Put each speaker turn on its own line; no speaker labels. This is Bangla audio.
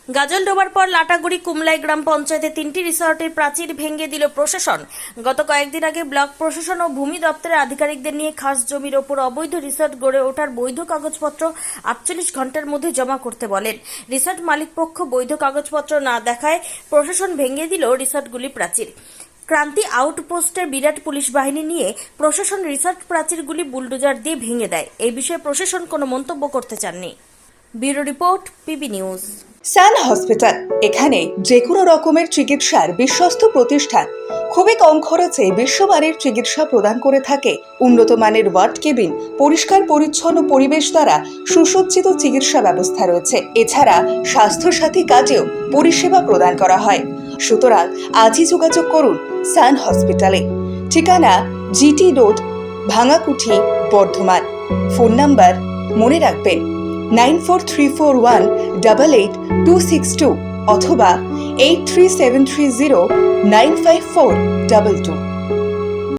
গাজল ডোবার পর লাটাগুড়ি কুমলাই গ্রাম পঞ্চায়েতে 3টি রিসর্টের প্রাচীর ভেঙে দিল প্রশাসন। গত কয়েকদিন আগে ব্লক প্রশাসন ও ভূমি দপ্তরের আধিকারিকদের নিয়ে খাস জমির ওপর অবৈধ রিসর্ট গড়ে ওঠার বৈধ কাগজপত্র 48 ঘন্টার মধ্যে জমা করতে বলেন। রিসর্ট মালিক পক্ষ বৈধ কাগজপত্র না দেখায় প্রশাসন ভেঙে দিল রিসর্টগুলি প্রাচীর। ক্রান্তি আউটপোস্টের বিরাট পুলিশ বাহিনী নিয়ে প্রশাসন রিসর্ট প্রাচীরগুলি বুলডোজার দিয়ে ভেঙে দেয়। এই বিষয়ে প্রশাসন কোনো মন্তব্য করতে চাননি। Bureau report, PB news.
Sun hospital, এখানে যে কোনো রকমের চিকিৎসার বিশ্বস্ত প্রতিষ্ঠান। খুবই কম খরচে বিশ্বমানের চিকিৎসা প্রদান করে থাকে। উন্নত মানের ওয়ার্ড কেবিন, পরিষ্কার পরিচ্ছন্ন পরিবেশ দ্বারা সুসজ্জিত চিকিৎসা ব্যবস্থা রয়েছে। এছাড়া স্বাস্থ্যসাথী কাজেও পরিষেবা প্রদান করা হয়। সুতরাং আজই যোগাযোগ করুন সান হসপিটালে। ঠিকানা GT road, Bhangakuthi, Bardhaman. Phone number মনে রাখবেন 9434188262 অথবা 83730954222।